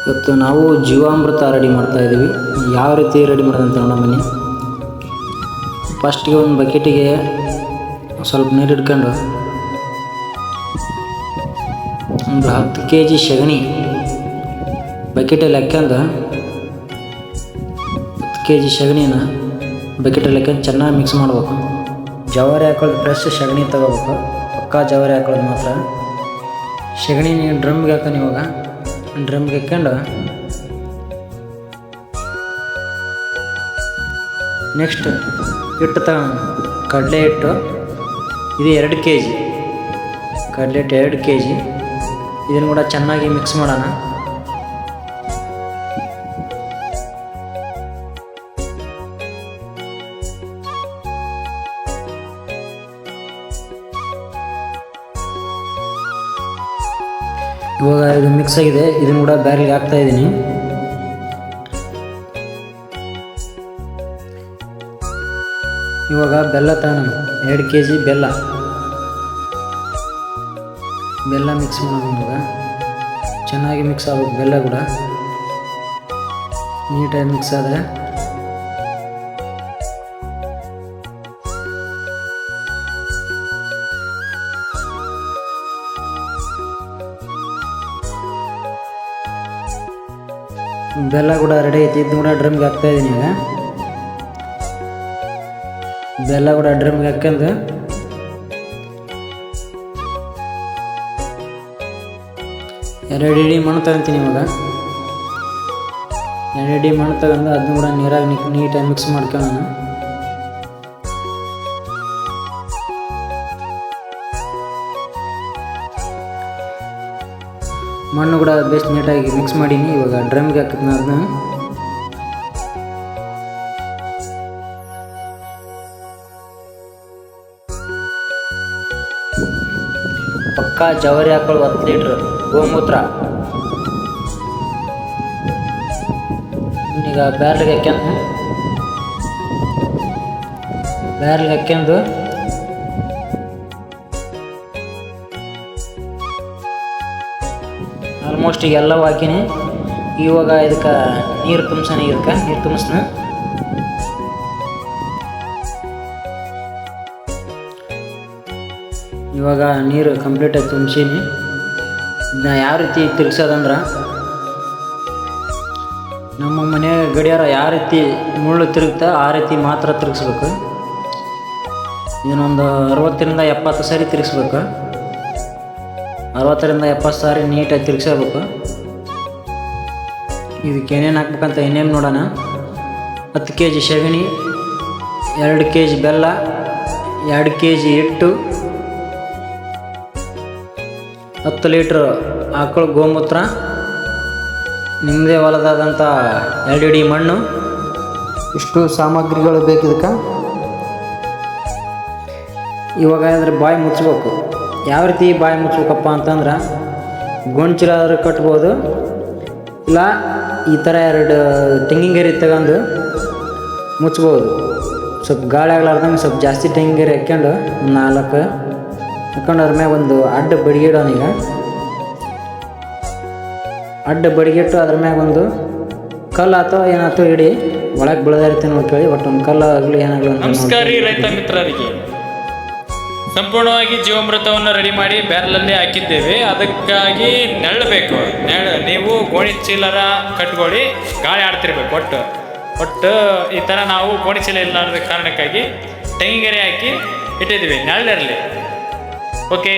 ಇವತ್ತು ನಾವು ಜೀವಾಮೃತ ರೆಡಿ ಮಾಡ್ತಾ ಇದ್ದೀವಿ. ಯಾವ ರೀತಿ ರೆಡಿ ಮಾಡೋದಂತ ನೋಡೋಣ ಬನ್ನಿ. ಫಸ್ಟಿಗೆ ಒಂದು ಬಕೆಟಿಗೆ ಸ್ವಲ್ಪ ನೀರು ಇಟ್ಕೊಂಡು ಒಂದು 10 kg ಸಗಣಿ ಬಕೆಟಲ್ಲಿ ಹಾಕ್ಯಂಡು 10 kg ಸಗಣಿನ ಬಕೆಟಲ್ಲಿ ಹಾಕ್ಯಂಡು ಚೆನ್ನಾಗಿ ಮಿಕ್ಸ್ ಮಾಡ್ಬೇಕು. ಜವಾರಿ ಹಾಕೊಳ್ಳೋದು ಫ್ರೆಶ್ ಸಗಣಿ ತಗೋಬೇಕು. ಪಕ್ಕಾ ಜವಾರಿ ಹಾಕೊಳ್ಳೋದು ಮಾತ್ರ. ಸಗಣಿ ನೀವು ಡ್ರಮ್ಗೆ ಹಾಕೊಂಡು ಇವಾಗ ಡ್ರಮ್ಗೆ ಹಾಕ್ಕೊಂಡು ನೆಕ್ಸ್ಟ್ ಹಿಟ್ಟು ಕಡಲೆ ಹಿಟ್ಟು ಇದು 2 kg ಕಡಲೆ ಹಿಟ್ಟು 2 kg. ಇದನ್ನು ಕೂಡ ಚೆನ್ನಾಗಿ ಮಿಕ್ಸ್ ಮಾಡೋಣ. ಇವಾಗ ಇದು ಮಿಕ್ಸ್ ಆಗಿದೆ. ಇದನ್ನು ಕೂಡ ಬ್ಯಾರಲ್ಗೆ ಹಾಕ್ತಾ ಇದ್ದೀನಿ. ಇವಾಗ ಬೆಲ್ಲ ತಗೋಣ. 2 kg ಬೆಲ್ಲ ಮಿಕ್ಸ್ ಮಾಡೋಣ. ಇವಾಗ ಚೆನ್ನಾಗಿ ಮಿಕ್ಸ್ ಆಗಬೇಕು. ಬೆಲ್ಲ ಕೂಡ ನೀಟಾಗಿ ಮಿಕ್ಸ್ ಆದರೆ ಬೆಲ್ಲ ಕೂಡ ರೆಡಿ ಐತಿ. ಇದು ಕೂಡ ಡ್ರಮ್ಗೆ ಹಾಕ್ತಾ ಇದ್ದೀನಿ. ಈಗ ಬೆಲ್ಲ ಕೂಡ ಡ್ರಮ್ಗೆ ಹಾಕ್ಕೊಂಡು ಎರಡು ಇಡೀ ಮಣ್ಣು ತಗೊಂತೀನಿ. ಇವಾಗ 2 ಇಡೀ ಮಣ್ಣು ತಗೊಂಡು ಅದನ್ನು ಕೂಡ ನೀರಾಗಿ ನೀಟಾಗಿ ಮಿಕ್ಸ್ ಮಾಡ್ಕೊಳ್ಳೋಣ. ಮಣ್ಣು ಕೂಡ ಬೆಸ್ಟ್ ನೀಟಾಗಿ ಮಿಕ್ಸ್ ಮಾಡೀನಿ. ಇವಾಗ ಡ್ರಮ್ಗೆ ಹಾಕಿದ್ನ ಅದನ್ನ ಪಕ್ಕಾ ಜವಾರಿ ಹಾಕೊಳ್ಳೋ 10 ಲೀಟ್ರ್ ಗೋಮೂತ್ರ ಈಗ ಬ್ಯಾರ್ಲಿಗೆ ಹಾಕ್ಯಂಡು ಆಲ್ಮೋಸ್ಟ್ ಈಗ ಎಲ್ಲವೂ ಹಾಕಿನಿ. ಇವಾಗ ಇದಕ್ಕೆ ನೀರು ತುಂಬಿಸೋಣ. ನೀರು ತುಂಬಿಸ್ನ ಇವಾಗ ನೀರು ಕಂಪ್ಲೀಟಾಗಿ ತುಂಬಿಸೀನಿ. ಇದನ್ನ ಯಾವ ರೀತಿ ತಿರ್ಗ್ಸೋದಂದ್ರೆ ನಮ್ಮ ಮನೆ ಗಡಿಯಾರ ಯಾವ ರೀತಿ ಮುಳ್ಳು ತಿರುಗ್ತಾ ಆ ರೀತಿ ಮಾತ್ರ ತಿರುಗಿಸ್ಬೇಕು. ಇದನ್ನೊಂದು 60ರಿಂದ 70 ಸಾರಿ ತಿರುಗಿಸ್ಬೇಕು. 60ರಿಂದ 70 ಸಾರಿ ನೀಟಾಗಿ ತಿರುಗಿಸಬೇಕು. ಇದಕ್ಕೆ ಏನೇನು ಹಾಕ್ಬೇಕಂತ ಏನೇನು ನೋಡೋಣ. 10 kg ಸಗಣಿ, 2 kg ಬೆಲ್ಲ, 2 kg ಹಿಟ್ಟು, 10 ಲೀಟ್ರ್ ಆಕಳು ಗೋಮೂತ್ರ, ನಿಮ್ಮದೇ ಹೊಲದಾದಂಥ 2 ಇಡೀ ಮಣ್ಣು, ಇಷ್ಟು ಸಾಮಗ್ರಿಗಳು ಬೇಕಿದಕ್ಕೆ. ಇವಾಗ ಅಂದರೆ ಬಾಯಿ ಮುಚ್ಚಬೇಕು. ಯಾವ ರೀತಿ ಬಾಯಿ ಮುಚ್ಚಬೇಕಪ್ಪ ಅಂತಂದ್ರೆ ಗೋಣಿಚೀಲ ಆದರೂ ಕಟ್ಬೋದು, ಇಲ್ಲ ಈ ಥರ 2 ತೆಂಗಿನಗರಿ ತಗೊಂಡು ಮುಚ್ಬೋದು. ಸ್ವಲ್ಪ ಗಾಳಿ ಆಗ್ಲಾರ್ದಂಗೆ ಸ್ವಲ್ಪ ಜಾಸ್ತಿ ತೆಂಗಿನಗರಿ ಹಾಕ್ಕೊಂಡು 4 ಹಾಕ್ಕೊಂಡು ಅದ್ರ ಮ್ಯಾಗ ಒಂದು ಅಡ್ಡ ಬಡಿಗೆ ಇಡೋಣ. ಈಗ ಅಡ್ಡ ಬಡಿಗಿಟ್ಟು ಅದ್ರ ಮ್ಯಾಗ ಒಂದು ಕಲ್ಲು ಅಥವಾ ಏನಾಯ್ತು ಇಡಿ ಒಳಗೆ ಬೆಳೆದ ರೀತಿ ನೋಡ್ಕೊಳ್ಳಿ. ಒಟ್ಟು ಒಂದು ಕಲ್ಲು ಆಗಲಿ ಏನಾಗಲಿ. ನಮಸ್ಕಾರ ರೀ ರೈತ ಮಿತ್ರರಿಗೆ. ಸಂಪೂರ್ಣವಾಗಿ ಜೀವಾಮೃತವನ್ನು ರೆಡಿ ಮಾಡಿ ಬ್ಯಾರಲಲ್ಲಿ ಹಾಕಿದ್ದೇವೆ. ಅದಕ್ಕಾಗಿ ನೆರಳು ಬೇಕು. ನೀವು ಗೋಣಿ ಚೀಲರ ಕಟ್ಕೊಳ್ಳಿ, ಗಾಳಿ ಆಡ್ತಿರ್ಬೇಕು. ಒಟ್ಟು ಈ ಥರ ನಾವು ಗೋಣಿ ಚೀಲ ಇಲ್ಲಾರದ ಕಾರಣಕ್ಕಾಗಿ ತೆಂಗಿನಗರಿ ಹಾಕಿ ಇಟ್ಟಿದ್ದೀವಿ. ನೆರಳಿರಲಿ. ಓಕೆ.